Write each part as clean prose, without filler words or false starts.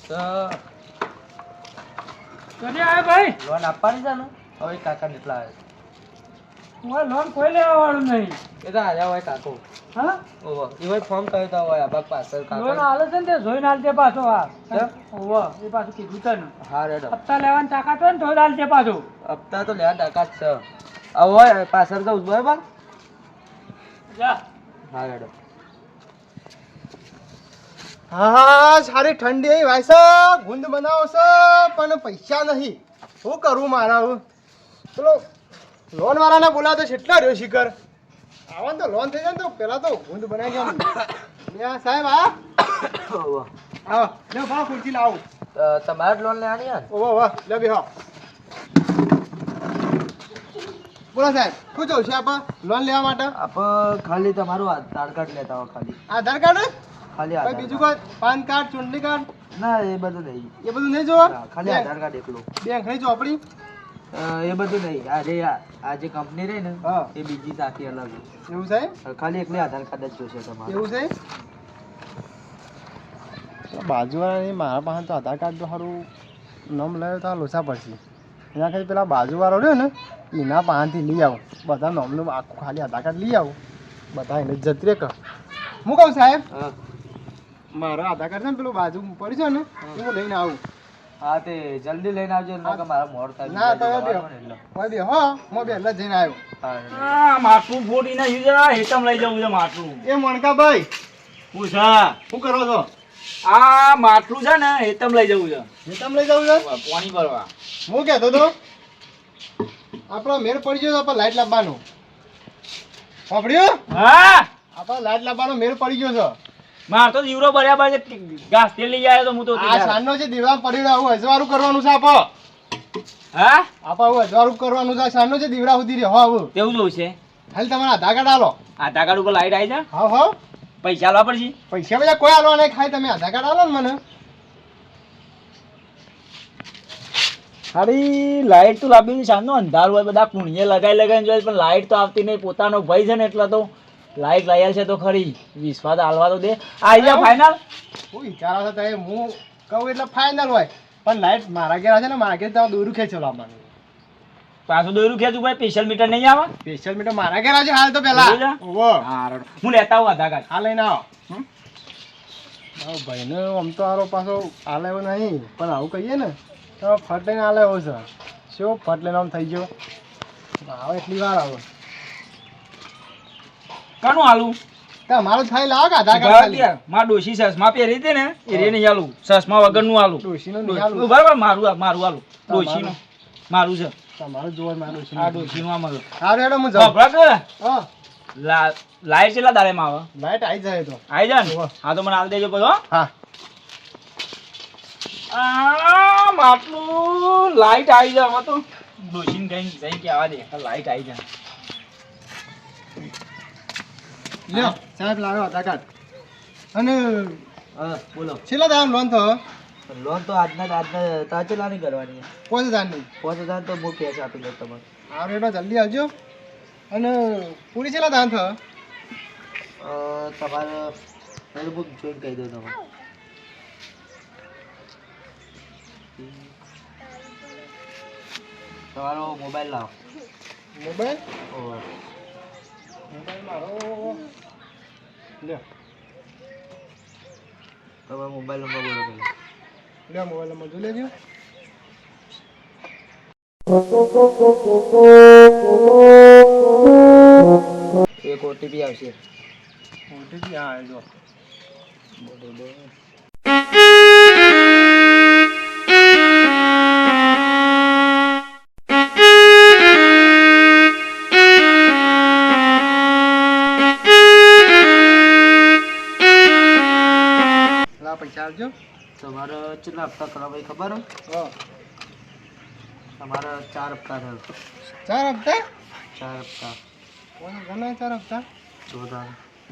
કદી આયા ભાઈ? લોન આપવાની છે ને હવે કાકા કેટલા આવે? ઓય લોન કોઈ લેવા વાળું નહીં. એ તો આયા હોય કાકો. હા? ઓહો એ ભાઈ ફોન કર્યો તો હોય આબા પાછળ કાકા. લોન આલે છે ને તે જોઈને આલજે પાછો આ. કેમ? ઓહો એ પાછું કીધું તને. હા રેડો. હપ્તા લેવાની તાકાત હોય ને તો જ આલજે પાછો. હપ્તા તો લેવા ટકા જ છે. હવે પાછળ જવું બરાબર? જા. હા રેડો. હા સારી ઠંડી આવી ભાઈ છે ગુંદ બનાવો છે પણ પૈસા નહીં શું કરું મારા હવે પેલો લોન વાળાને બોલાવો તો કેટલા રહ્યો શિખર આવવાનું તો લોન થઈ જાય ને તો પેલા તો ગુંદ બનાવી જાય સાહેબ ઓહો. આવો લે ભાવ ખુરશી લાવો તમારે લોન લેવાની યાર? ઓહો વાહ લે બે હા બોલો સાહેબ શું જવું છે આપણે લોન લેવા માટે આપ ખાલી તમારું આધાર કાર્ડ લેતા હો ખાલી. આધાર કાર્ડ ખાલી ભાઈ આધાર બીજું કાર્ડ. કોઈ પાન કાર્ડ ચૂંટણી કાર્ડ ના એ બધું નહીં. એ બધું નહીં જોવા ના, ખાલી આધાર કાર્ડ એકલું. બેંક નહીં ચોપડી એ બધું નહીં. આ જે કંપની રહી ને હા. એ બીજી આખી અલગ. એવું સાહેબ ખાલી એકલી આધાર કાર્ડ જ જોશે તમારે. એવું છે બાજુવાળા મારા પાસે તો આધાર કાર્ડ તો સારું નામ લાવ્યો તો લોચા પડશે એના ખાલી પેલા બાજુવાળો રહ્યો ને એના પાસેથી લઈ આવું બધા નામનું આખું ખાલી આધાર કાર્ડ લઈ આવું બધા એને જતી રે કર હું કહું સાહેબ હા. મારા આધાર કાર્ડ છે ને પેલું બાજુ પડી છે ને એ હું લઈને આવું હા તે જલ્દી લઈને આવજો ને કે મારા મોડ થાય. ના તો બીજા બે જવાનું એટલે. બે હો હું બે એટલે જ જઈને આવ્યો હા. આ માટલું ફોડી ના યુઝ હેતમ લઈ જવું છે માટલું. એ મણકાભાઈ પૂછા. શું કરો છો આ માટલું છે ને હેતમ લઈ જવું છે. જે તમે લઈ જાઉં છે પાણી ભરવા. હું કહેતો તો આપણો મેળ પડી ગયો તો આપણે લાઈટ લાવવાનું સાંભળ્યું હા આપણે લાઈટ લાવવાનો મેળ પડી ગયો છે માર તો જીવરો બરાબર છે ઘાસ તેલ લઈ આવ્યો તો હું તો આ સાંજનો જે દીવડા પડી રહ્યો આવું હજવારું કરવાનું છે આપો હા આપણે આવું હજવારું કરવાનું છે સાંજનો જે દીવડા સુધી રહ્યો આવું તેવું જોવું છે. ખાલી તમારા આધાર કાર્ડ આલો આધાર કાર્ડ ઉપર લાઈટ આવી છે. હા હા પૈસા આલવા પડશે. પૈસા બધા કોઈ આલવા નહીં ખાલી તમે આધાર કાર્ડ આલો ને મને ખાલી લાઈટ તો લાવી સાંજનો અંધાર હોય બધા કુણીએ લગાવીને જોઈએ પણ લાઈટ તો આવતી નહીં. પોતાનો ભય છે ને એટલે તો લાઈટ લઈ છે તો ખરી વિશ્વાસ હાલવા તો દે. આવી જા ફાઈનલ. શું વિચારો છો તમે હું કહું એટલે ફાઇનલ હોય પણ લાઈટ મારા ઘેર છે ને મારા ઘેર તમે દોરું ખેંચો લાવવાનું પાછું દોરું ખેંચું ભાઈ સ્પેશિયલ મીટર નહીં આવે. સ્પેશિયલ મીટર મારા ઘેર છે હાલ તો પેલા એવું છે? ઓહો હા રડો. હું લેતા આવું આધાર કાર્ડ. હા લઈને આવો ભાઈને આમ તો આરો પાછો હાલે એવો નહીં પણ આવું કહીએ ને તો ફટ લઈને હાલે એવો છે શું ફટ લઈને આમ થઈ ગયો આવે એટલી વાર આવે કાનું આલું મારું થાય લાવો કે આધાર કાર્ડ ખાલી માર ડોશી સસમા પહેરી હતી ને એ રે નહીં આલું. સસમા વગરનું આલું. ડોશીનું નહીં આલું. બરાબર મારું આલું. ડોશીનું મારું છે. તમારું જોવા મારું આ ડોશીનું આ મારું. હા રેડો હું જાઉં ભભરા કે હા લાઈટ કેટલા દાડેમાં આવે? લાઈટ આવી જાય તો આવી જાય ને? હા તો મને હાલ દેજો બધો. હા આ માટલું લાઈટ આવી જાય હવે તો ડોશીને કઈ કે આવા દે લાઈટ આવી જાય. લ્યો સાહેબ લાવ્યો આધાર કાર્ડ અને હા બોલો. છેલ્લા દામ લોન થયો લોન તો આજના તાજેલા નહીં કરવાની. 5000 ની 5000 તો હું કેશ આપી દઉં તમને. હા રેડો જલ્દી આવજો અને પૂરી છેલ્લા દામ થયો તમારે બુક જોઈન કહી દો તમે. તમારો મોબાઈલ લાવો. મોબાઈલ ઓહો. મોબાઈલ મારો લ્યો તમારો મોબાઈલ નંબર બોલો પેલા. લ્યો મોબાઈલ નંબર જોઈ લેજો એક ઓટીપી આવશે. ઓટીપી હા જો પૈસા આવજો તમારે કેટલા હપ્તા કરવા ભાઈ ખબર હો? હા તમારા 4 હપ્તા થયો. 4 હપ્તા 4 હપ્તા કોણ ઘણા 4 હપ્તા જોરદાર.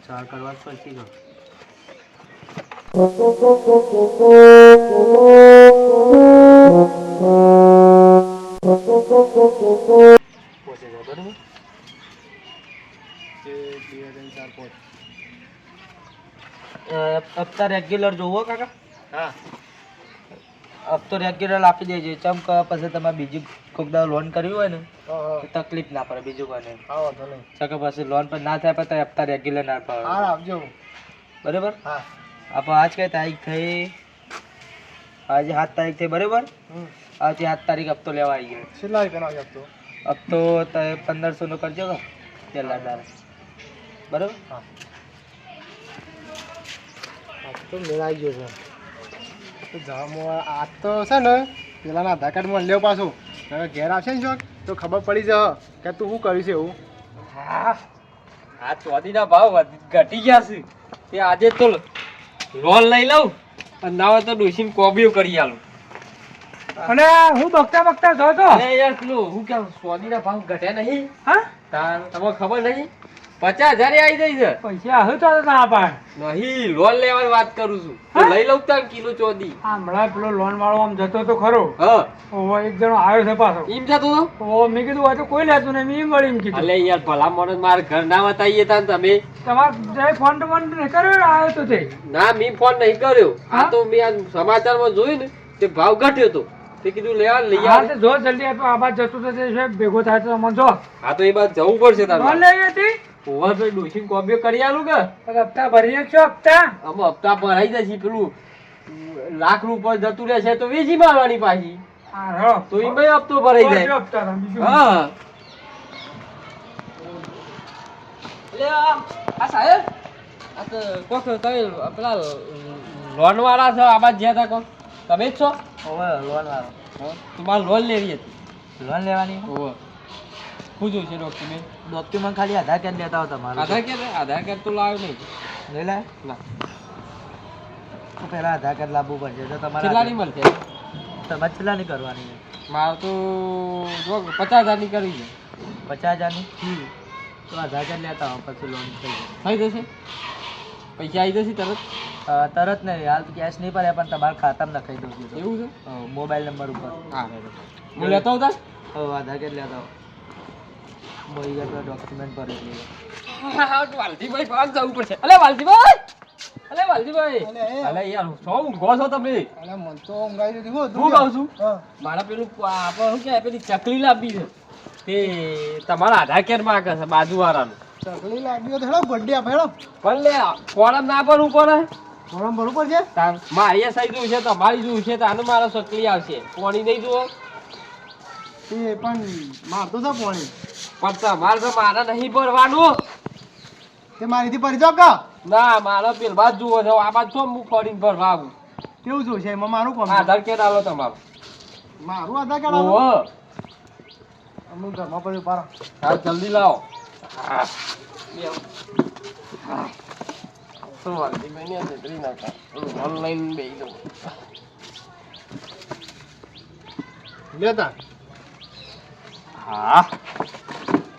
4 કરવા જ પડશે તો. પોસે જાય બરાબર. 1 2 3 4 5 હપ્તા રેગ્યુલર જોવો કાકા. હા હપ્તો રેગ્યુલર આપી દેજો. ચમ કે પછી તમારે બીજી કોઈક દાવ લોન કરવી હોય ને તો તકલીફ ના પડે બીજું કોઈ નહીં. હા વાંધો નહીં. કે પછી લોન પર ના થાય પણ હપ્તા રેગ્યુલર ના પડે. હા આપજો. બરાબર. હા આપણે આજ કઈ તારીખ થઈ? આજે 7 તારીખ થઈ. બરાબર. આજે 7 તારીખ હપ્તો લેવા આવી ગયો. કેટલા રૂપિયાનો આપજો? હપ્તો 1500 નો કરજો કે પહેલા દાડે. બરાબર. હા તો મેળાઈ ગયો છે. તો જામો આ તો છે ને પેલાના આધાર કાર્ડમાં લેવો પાછું. હવે ઘેર આવશે ને જો તો ખબર પડી જશે કે તું શું કર્યું છે એવું. હા આ ચોદીના ભાવ ઘટી ગયા છે તે આજે તો લોન લઈ લઉં અને ના હોય તો ડોસીને કોબીઓ કરી આલું. અને હું બકતા બકતા જો તો અરે યાર પેલું હું કેમ ચોદીના ભાવ ઘટ્યા નહીં? હા તમને ખબર નહીં? 50,000 આવી જાય છે. પૈસા હવે તો ના પાડ નહીં લોન લેવાની વાત કરું છું. તો લઈ લઉં તાર કિલો ચોદી. હમણાં પેલો લોન વાળો આમ જતો તો ખરો. હા ઓહો એક જણો આવ્યો છે પાછો. એમ થતું તો ઓહો મેં કીધું આ તો કોઈ લેતું નહીં. મેં મળી એમ કીધું. અલે યાર ભલા મોણસ મારા ઘર ના બતાવીએ તા ને તમે. તમારે જય ફોન તો ફોન નહીં કર્યો આવ્યો તો તે. ના મેં ફોન નહીં કર્યો. આ હા? તો મેં આ સમાચારમાં જોયું ને તે ભાવ ઘટ્યો તો તે કીધું લેવા લઈ હા આવ. તો જો જલ્દી આ તો આ બાદ જતું તો તે છે ભેગો થાય તો મને જો હા તો એ બાદ જવું પડશે લોન તારે. લેવી હતી. ઓવર તો ડોસીને કોબીઓ કરી આલું કે હપ્તા ભરી નાખશો હપ્તા. આમ હપ્તા ભરાઈ જશે. પેલું લાખ રૂપિયા જતું રહેશે તો વેચી મારવાની પાછી. હા રો તો એમાં હપ્તો ભરાઈ ભરજો જાય. હપ્તા તમે બીજું. હા એટલે આ સાહેબ આ તો કોક તમે પેલા લોન વાળા છો? આ બાદ જ્યાં તા કોક તમે જ છો? હવે લોન વાળો તમારે લોન લેવી હતી. લોન લેવાની. ઓહો શું જોયું છે ડોક્યુમેન્ટ? ડોક્યુમેન્ટ ખાલી આધાર કાર્ડ લેતા હો તમારું. આધાર કાર્ડ તો લાવ્યો નહીં. લઈ લે. ના તો પહેલા આધાર કાર્ડ લાવવું પડશે તો તમારે કેટલાની મળશે? તમારે છેલ્લાની કરવાની છે. મારે તો જો 50,000 ની કરવી છે. 50,000ની તો આધાર કાર્ડ લેતા હો પછી લોન થઈ થઈ જશે? પૈસા આવી જશે તરત? જાય. તરત નહીં હાલ તો કેશ નહીં પડે પણ તમારા ખાતામાં નખાઈ દઉં છું. એવું છે? મોબાઈલ નંબર ઉપર. હા હું લેતો હોઉં તાર? હવે આધાર કાર્ડ લેતા હો. મળી જાય તો ડોક્યુમેન્ટ પર એટલે વાલજીભાઈ પાસ જવું પડશે. અલે વાલજીભાઈ! અલે વાલજીભાઈ! અલે, એ. અલે યાર શું ઊંઘો છો તમે? અરે મન તો ઊંઘાઈ જતી હો. હું કહું છું હા મારા પેલું આપણે શું કહેવાય પેલી ચકલી લાવવી છે તે તમારા આધાર કાર્ડ માં છે બાજુવાળાનું. ચકલી લાગ્યો તો હેડો બર્થડે આપે હેડો. પણ લે ફોરમ ના ભરવું પડે? ફોરમ ભરવું પડશે. તાર મારી સહી જોવું છે તમારી જોવું છે તાનું મારો ચકલી આવશે. પોણી નહીં જુઓ એ પણ મારતો છે પાણી. પણ તમારે તો મારે નહીં ભરવાનું. તે મારીથી પડી જાવ કા. ના મારે પેલ બાદ જુઓ છે આ બાદ શું હું ફરીને ભરવા આવું? કેવું જોશે એમાં મારું કોમ છે? આધાર કાર્ડ આલો તમારું. મારું આધાર કાર્ડ આલો. ઓહો અમુક ઘરમાં પડ્યું પારો. હા જલ્દી લાવો. હા શું વાલજીભાઈ ને છેતરી નાખા. ઓનલાઈન બેસી દઉં. લેતા. હા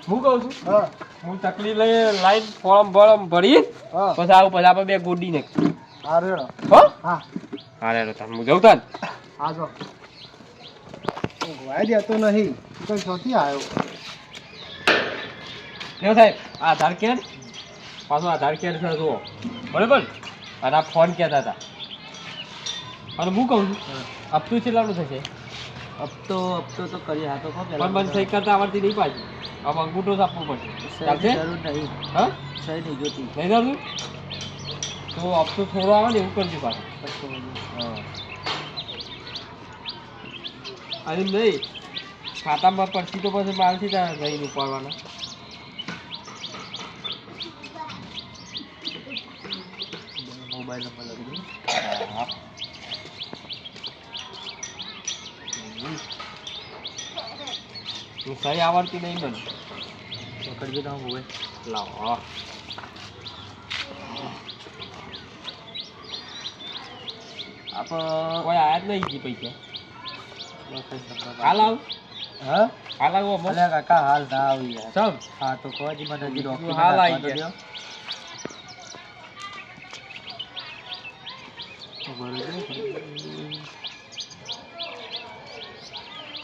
હું કહું છું હા હું તકલીફ લઈ લાઈન ફોર્મ ફોર્મ ભરી હા પછી આવું પછી આપણે બે ગોડી નાખી. સારું હેડો. હો હા હા રે તમે હું જઉં તાન. હા જો ઊંઘવાય દેતો નહીં. તો ચોથી આવ્યો. લ્યો સાહેબ આધાર કાર્ડ પાછું આધાર કાર્ડ છે જુઓ બરાબર. અને આ ફોન કહેતા હતા અને હું કહું છું હપ્તું કેટલાનું થશે? હપ્તો તો કરી હા તો કહો પણ મને સહી કરતા આવડતી નહીં પાછી. આમ અંગૂઠો જ આપવો પડશે. ચાલશે? જરૂર નહીં. હા સહી નહીં જોતી. નહીં જરૂર તો હપ્તો થોડો આવે ને એવું કરજો પાછું. હા અને નહીં ખાતામાં પડતી તો પછી મારથી ત્યાં જઈને ઉપાડવાના. મોબાઈલ નંબર લખી દઉં. હા સહી આવડતી નહીં મને. પકડજો તમે મોબાઈલ. લાવો કોઈ આયા જ નહીં જી પૈસા. હાલ આવ હા હાલ આવો અમુક. અલ્યા કાકા હાલ ના આવી યાર. ચમ હા તો કહો જી મને હજી document હાલ આવી આપવા તો ગયા.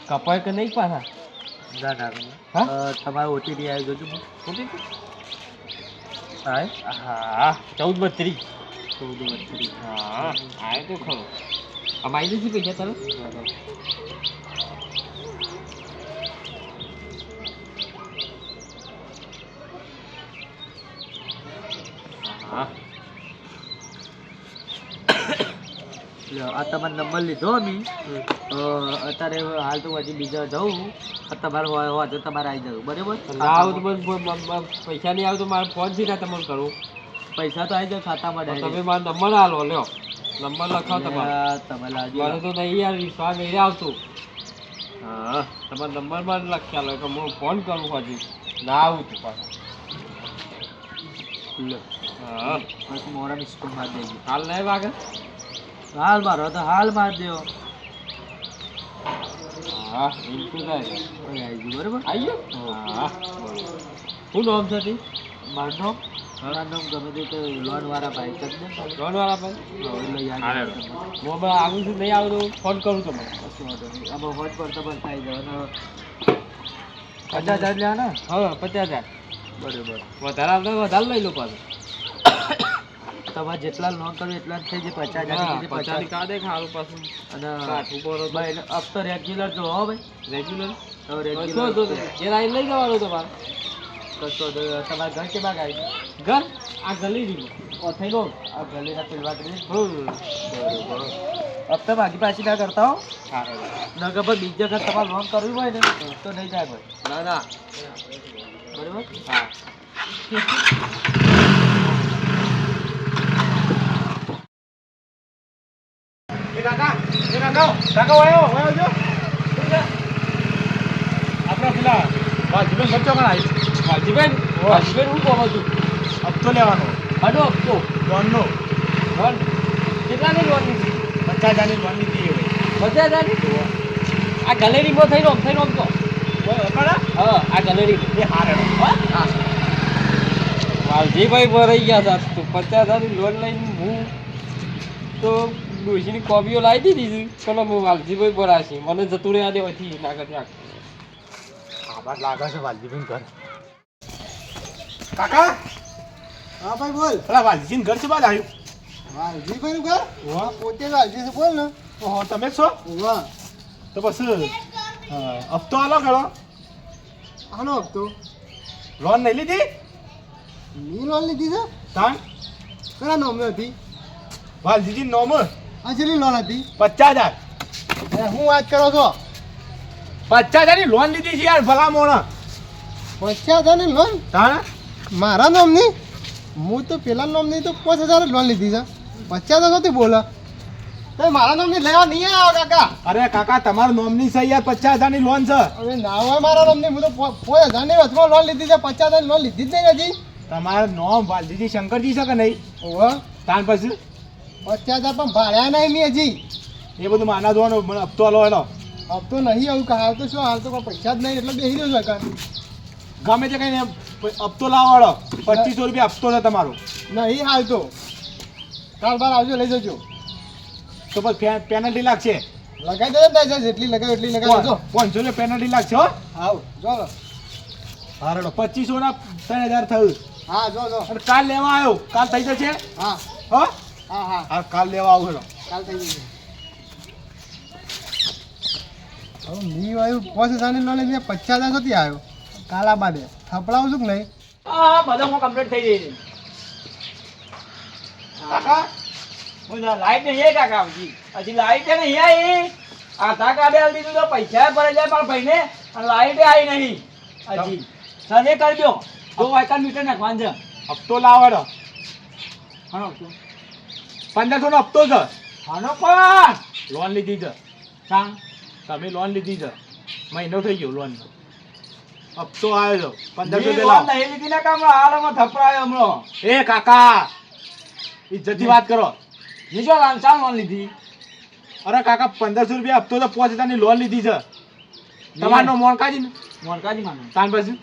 કપાય કે નહીં પાછા? દ્યો. ના ના હા? તમારો ઓટીપી આવી જોજો. હા 1432. 1432. હા આવે તો ખરો. આમ આવી જશે પૈસા તરત હા આ તમારો નંબર લીધો અમે અત્યારે હાલ તો હજી બીજા જવું તમારે હોય તો તમારે આવી જવું બરાબર ના આવું તો પૈસા નહીં આવું તો મારે ફોન થી ના તમારે કરવું પૈસા તો આવી જાય ખાતામાં તમે direct. મારો નંબર આલો લ્યો નંબર લખાવો તમારો તમે લાવજો. મારે તો નહીં યાર વિશ્વાસ નહીં આવતું હા તમારો નંબર મારે લખી આલો કે હું ફોન કરું હજી ના આવું તું પાછું લ્યો. હા બસ મોરા મિસ કોલ મારી દેજો. હાલ નહીં વાગે હાલ મારો તો હાલ માર દેવો હા બિલકુલ થાય કોઈ આવી ગયું બરાબર આવી ગયો હા બરોબર શું નામ છે તે મારું નામ ગમે તે લોન વાળા ભાઈ કરી દે ખાલી. લોન વાળા ભાઈ એટલે યાદ હાલે. રાખજો તમે. હું હમણાં આગળ સુધી નહીં આવું તો ફોન કરું તમને કશો વાંધો નહીં. આમાં હોટ પર તો બંધ થઈ જવાનું 50,000 લેવાના હા 50,000 બરોબર વધારે આવતા વધારે લઈ લો પાછું તમારે જેટલા લોન કરવું એટલા જ થઈ જાય 50,000 50 ની કાઢે ખારું પાછું અને કાઠું પર ભાઈ અબ તો રેગ્યુલર જો હો ભાઈ રેગ્યુલર તો શું રેગ્યુલર તો એ લાઈન લઈ જવાનું તમારે કશો વાંધો. તમારે ઘર કે બાગ આવી ઘર આ ગલી દીધું ઓ થઈ ગયો આ ગલીના પેલવા કરી બરોબર અબ તો બાકી પાછી ના કરતા હો હા નગર પર બીજા ઘર તમારે લોન કરવી હોય ને તો નહીં જાય ભાઈ ના ના બરોબર હા વાજીબેન હું કહો છું હપ્તો લેવાનો હડો હપ્તો લોનનો લોન કેટલાની લોન લીધી 50,000 ની લોન લીધી હવે 50,000 આ ગેલેરીમાં થઈ રહ્યો તો હા આ ગેલેરીમાં એ હારે વાલજીભાઈ ભરાઈ ગયા હતા તો 50,000 ની લોન લઈને હું તો ડોશીની કોપીઓ લાવી દીધી ચલો હું વાલજીભાઈ ભરાશે મને જતું રહ્યા દે હોયથી ના કરતી આભાર લાગે છે વાલજીભાઈ ઘર કાકા હા ભાઈ બોલ પેલા વાલજીભાઈ ઘર છે બાદ આવ્યું વાલજીભાઈ નું ઘર વાહ. પોતે વાલજી છે બોલ ને ઓહો તમે જ છો વાહ તો પછી હપ્તો આલો ગયો આનો હપ્તો લોન નહીં લીધી મી લોન લીધી છે તાણ કયા નોમ હતી વાલજીજી નોમ આ છેલ્લી લોન હતી 50,000 અરે હું વાત કરો છો 50,000 ની લોન લીધી છે યાર ભલા મોણા 50,000 ની લોન તાણ મારા નોમની હું તો પેલા નોમની તો 5,000 જ લોન લીધી છે 50,000 નથી બોલા તો મારા નોમની લેવા નહીં આવ્યો કાકા અરે કાકા તમારું નોમની સહી યાર 50,000 ની લોન છે હવે ના હોય મારા નોમની હું તો 5,000 ની વચમાં લોન લીધી છે 50,000 ની લોન લીધી જ નહીં હજી તમારું નોમ વાલજીજી શંકરજી છે કે નહીં ઓવા તાણ પછી 50,000 પણ ભાડ્યા નહીં મેં હજી એ બધું માના જોવાનું મને હપ્તો આલો એનો હપ્તો નહીં આવું કે હાલ તો શું હાલ તો કોઈ પૈસા જ નહીં એટલે બેસી રહ્યો છે ગમે તે કઈ હપ્તો લાવો 2500 રૂપિયા હપ્તો છે તમારો નહીં હાલ તો કાલ બાર આવજો લઈ જજો તો પછી પેનલ્ટી લાગશે લગાવી દેજો ને તારે જેટલી લગાવી એટલી લગાવી દેજો 500 રૂપિયા પેનલ્ટી લાગશે હો આવ જો હારડો 2500 ના 3,000 થયું હા જો અને કાલ લેવા આવ્યો કાલ થઈ જશે હા હો હા હા હા કાલ લેવા આવું હેડો કાલ થઈ જશે હવે મી આવ્યું 5,000 ની લોન મેં 50,000 સુધી આવ્યો કાલ આ બાદે થપડાવું છું કે નહીં હા બધા હું કમ્પ્લીટ થઈ જઈ કાકા લાઈટ નહીં આવી કાકા હજી લાઈટ નહીં આવી આધાર કાર્ડ આલી દીધું તો પૈસા ભરાઈ જાય મારા ભાઈને અને લાઈટ આવી નહીં હજી સને કરી દો જો વાયકા મીટર નાખવાનું છે હપ્તો લાવો હેડો હા 1500 નો હપ્તો છે હાનો પણ લોન લીધી છે સાંગ તમે લોન લીધી છે મહિનો થઈ ગયો લોન હપ્તો આવ્યો છે 1500 મેં રૂપિયા લોન લાવો નહીં લીધી ને કે હમણાં હાલમાં થપડાયો હમણાં એ કાકા ઇજ્જતથી વાત કરો નીચો ચાલ લોન લીધી અરે કાકા 1500 રૂપિયા હપ્તો તો 5,000 ની લોન લીધી છે તમારનો મોણકાજી ને મોનકાજી માનો તાન પછી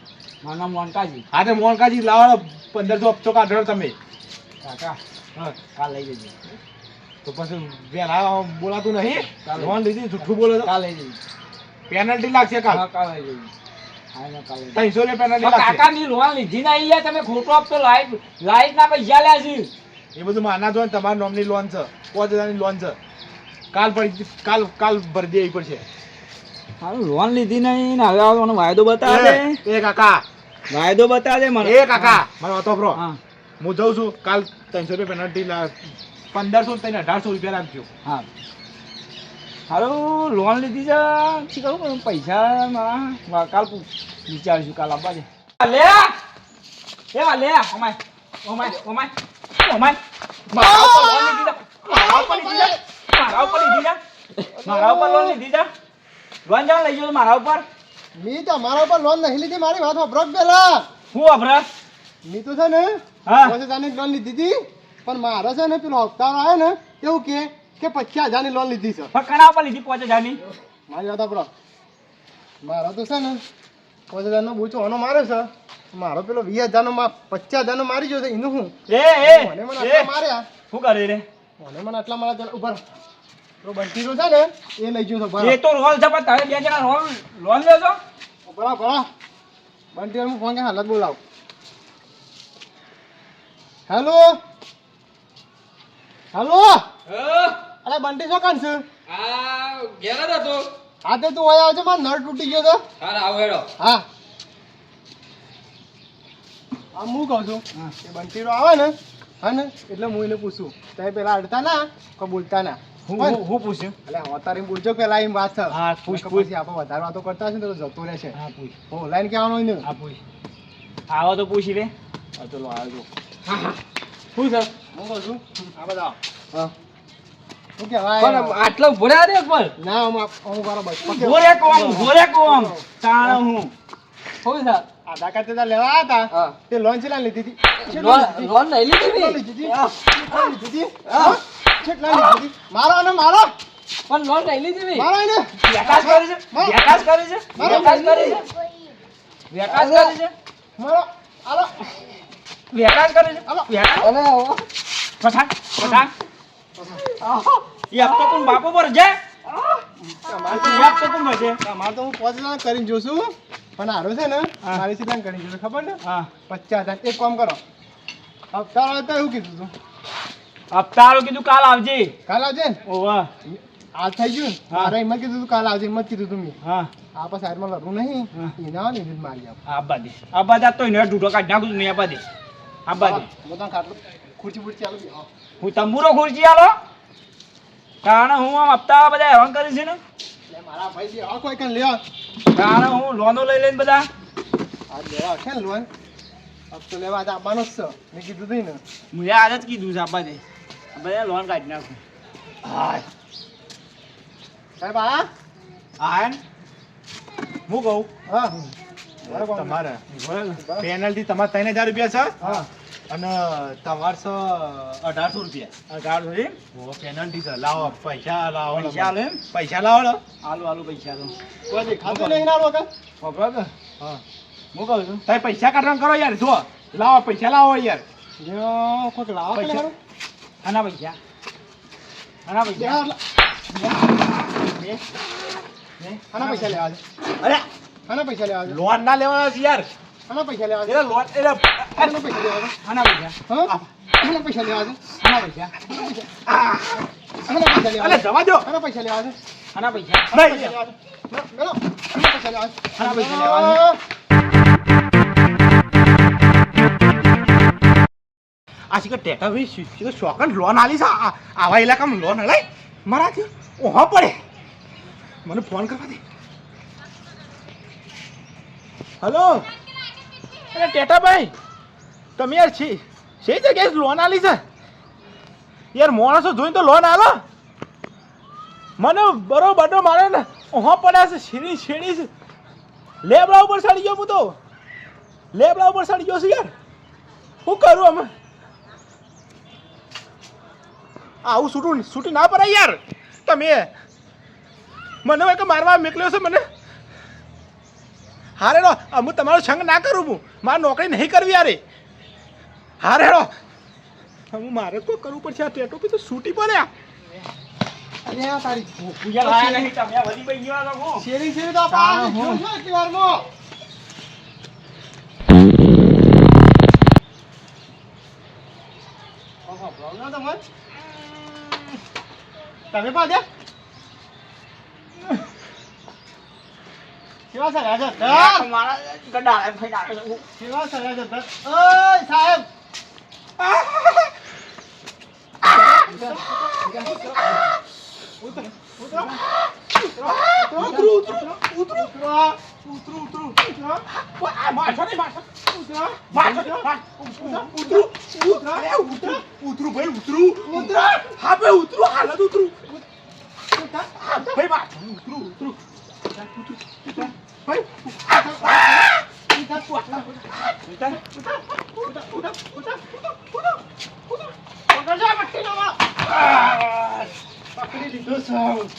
મારું નામ મોનકાજી હા તે મોણકાજી લાવો 1500 હપ્તો કાઢો તમે કાકા હા કાલ લઈ જજો તો પછી વહેલા બોલાતું નહીં ચાલો. લોન લીધી જુઠ્ઠું બોલો છો કાલ લઈ જજો પેનલ્ટી લાગશે કાલ હા કાલ લઈ જજો હા ના કાલ લઈ જજો 300 રૂપિયા પેનલ્ટી લાગશે કાકાની લોન લીધી ના અહીંયા તમે ખોટો આપતો લાઈટ ના પૈસા લ્યા છે એ બધું માના જો તમારા નામની લોન છે 5,000 ની લોન છે કાલ ભરી દેવી પડશે. હારું લોન લીધી નહીં ને હવે આવવાનો વાયદો બતાવે દે. એ કાકા વાયદો બતાવે દે મને. એ કાકા મારો વાતો બ્રો હા હું જઉં છું કાલ 300 રૂપિયા પેનલ્ટી 1500 થઈને 1800 રૂપિયા રાખજો. હા હારું લોન લીધી છે શી કરું પણ પૈસા મારા કાલ વિચારશું કાલ આપવા દે. લે એ લે ઓમાય ઓમાય ઓમાય ઓમાય મારા ઉપર લોન લીધી છે. મારા ઉપર લીધી છે. મારા ઉપર લીધી છે. મારા ઉપર લોન લીધી છે. લોન જાણ લઈ ગયો મારા ઉપર. મી તો મારા ઉપર લોન નહીં લીધી, મારી વાત વાપરો પેલા. હું અભરા મી તો છે ને હા 50,000 ની લોન લીધી હતી, પણ મારે છે ને પેલો હપ્તાનો આવ્યો ને એવું કે 50,000 ની લોન લીધી છે. ફકરા ઉપર લીધી 5,000 ની. મારી વાત વાપરો. મારો તો છે ને 50,000 નો બૂચો આનો મારે છે, મારો પેલો 20,000 નો 50,000 નો મારી ગયો છે. એનું હું મને આટલા માર્યા, શું કરે રે મને આટલા મારા ઉપર તો બંટી નો છે ને એ લઈ ગયો છે. એ તો રોલ છે પણ તમે બે જણા લોન લેજો. બરાબર બંટી હું ફોન કે હાલત બોલાવ. હેલો હેલો અરે બંટી શું કાન છે? આ ઘેર જ હતો. હા તે તું અહીંયા આવજો, મારો નળ તૂટી ગયો તો. હાર આવો હેડો. હા હું કહું છું એ બંટીનો આવે ને હા ને એટલે હું એને પૂછું તમે પેલા અડતા ના કોઈ બોલતા ના. હું પૂછ્યું એટલે અત્યારે બોલજો પેલા એમ વાત છે. હા, પૂછ, નકર પૂછ. પછી આપણે વધારે વાતો કરતા હશે ને તો જતો રહેશે. હા પૂછ હો લાઈન કહેવાનું ને. હા પૂછ આવો તો પૂછી લે. હા ચલો આવજો. શું સર હું કહું છું આ બધા હા શું કહેવાય પણ આટલો ભર્યા દે પણ ના હું બરાબર ભોરે કોમ તાણ હું હોય સર આધાર કાર્ડ તે લેવા આવ્યા હતા હા તે લોન ચેલા લીધી હતી? લોન નહીં કેટલા લીધી લીધી હતી? કેટલા લીધી હતી? હા? કેટલા લીધી હતી? મારો અને મારો પણ લોન નહીં લીધી મારો એને વ્યાકાશ કરી છે વ્યાકાશ કરી છે વ્યાકાશ કરી છે વ્યાકાશ કરી છે મારો આલો વ્યાકાશ કરી છે આલો વ્યાકાશ અરે પઠાણ પઠાણ એ હપ્તો કોણ બાપો પર છે? એ હપ્તો કોણ ભરશે? મારે તો હું 5,000 કરીને જોઉં છું, પણ હારો છે ને હા. મારી સીધા કરી જોઉં ખબર ને હા 50,000 એક કામ કરો હપ્તા આવતા એવું કીધું તું હપ્તાવાળું કીધું કાલ આવજે. કાલ આવજે ને ઓવા આ થઈ ગયું ને હા. મારે એમાં કીધું તું કાલ આવજે એમ જ કીધું તું મેં હા આ પછી સાઈડમાં લડવું નહીં હા. એના ને એને મારી આપ આબા દે તો એને ઢૂંઢો કાઢી નાખું છું નહીં આબા દે આબા દે બધા ખાટલું ખુરચી બુરચી ચાલુ બી. હા. હું તંબુરો ખુરશી આલો કારણ હું આમ હપ્તા બધા હેરાન કરી છે ને એટલે મારા ભાઈ બી આ કોઈ કાંઈ લેવા કારણ હું લોનો લઈ લઈને બધા આ લેવા છે ને લોન હપ્તો લેવા આજે આવવાનો જ છે મેં કીધું હતું ને મુએ આજ જ કીધું છે આબા દે બધા લોન કાઢી નાખું હા સાહેબ આ આ હું કહું હા બરાબર. તમારે પેનલ્ટી તમારે 3,000 રૂપિયા છે હા અને તમારે છે 1,800 રૂપિયા. કાઢો છે પેનલ્ટી છે લાવો પૈસા લાવો પૈસા આલો એમ પૈસા લાવો ને. આલુ પૈસા આલો કોઈ દેખાતું નહીં ના લોકો ખબર કે હા હું કહું છું તમે પૈસા કાઢવાનું કરો યાર જો લાવો પૈસા લાવો યાર જો કોઈક લાવો કે પૈસા. ખરું? આના પૈસા આના બે પૈસા આટલા. આના પૈસા લેવા છે અરે આના પૈસા લેવા છે લોન ના લેવાના છે યાર. આના પૈસા લેવા છે એટલે લોન એટલે આના પૈસા લેવા છે આના પૈસા હા આના પૈસા લેવા છે આના પૈસા આના પૈસા લેવા અરે છે જવા દો. આના પૈસા લેવા છે આના પૈસા નહીં. મેલો આના પૈસા લેવા છે આના પૈસા લેવા આ શીખર ટેટા ભાઈ શીખર શોકન લોન આલી છે આવા ઇલાકામાં લોન હલાય મારાથી ઓહો પડે મને ફોન કરવા દે. હલો અરે ટેટાભાઈ તમે યાર છે જગ્યાએ લોન આલી છે યાર માણસો જોઈને તો લોન આલો મને બરોબર મારે ને ઓહો પડ્યા છે શેરી છે લેબડા ઉપર ચડી ગયો હું તો લેબડા ઉપર ચડી ગયો છું યાર શું કરું અમે આવું છૂટી ના પડાય યાર તમે મને હોય કે મારવા મોકલ્યો છે મને હારે રો હું તમારો સંગ ના કરું હું મારે નોકરી નહીં કરવી યારે હારે રો હું મારે કોઈ કરવું પડશે આ ટેટો બી તો છૂટી પડ્યા અરે આ તારી પૂજા લાયા નહીં તમે વધી પઈ ગયા તો હું શેરી શેરી તો આપણે જોયું છે એટલી વારમાં. ઓહો, problem તમારે? તમે પાછા કેવા સર્યા છે ધર? મારા ગડાળે ફઈ નાખે છે. કેવા સર્યા છે ધર? ઓય સાહેબ પકડી લીધો સાહેબ.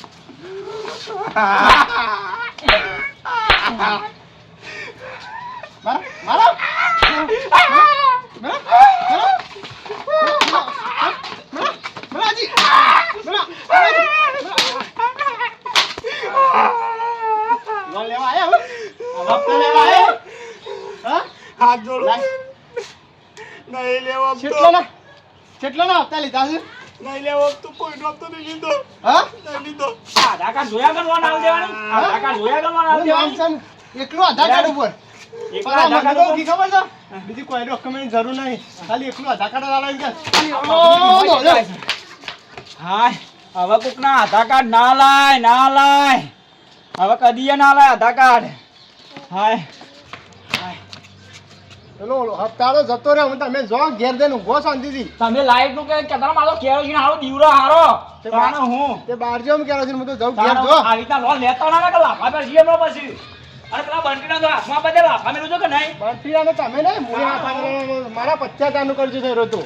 કેટલાના હપ્તા લીધા છે? હા? આધાર કાર્ડ જોયા કરવાનું આલ દેવાનું. આધાર કાર્ડ જોયા કરવાનું આલ નામ દેવાનું. છે ને? એકલું આધાર કાર્ડ ઉપર એકલા પણ આધાર મને કાર્ડ તો ઉપર. કી ખબર છે? બીજી કોઈ ડોક્યુમેન્ટ જરૂર નહીં, ખાલી એકલું આધાર કાર્ડ લાવવાનું છે. હાય હવે કોકના આધાર કાર્ડ ના લાય હવે કદી ના લાય આધાર કાર્ડ. હાય પેલો હપ્તાળો જતો રહ્યો, હું તમે જો ઘેર જઈને ઊંઘો શાંતિથી. તમે લાઈટ નું કે કેતા મારો કેરોસીન હારો દીવરો હારો તાણે હું તે બહાર જો એમ કહેવાય છે, હું તો જાઉં ઘેર તાણે જો. આવી રીતના લોન લેતા ના કે લાફા પર જીએ પછી અરે પેલા બંટીના તો હાથમાં બધે લાફા મેલું છો કે નહીં? બરફીરાને તમે નહીં, મુએ હાથ આગળ મારા 50,000 નું કરજો થયો હતો.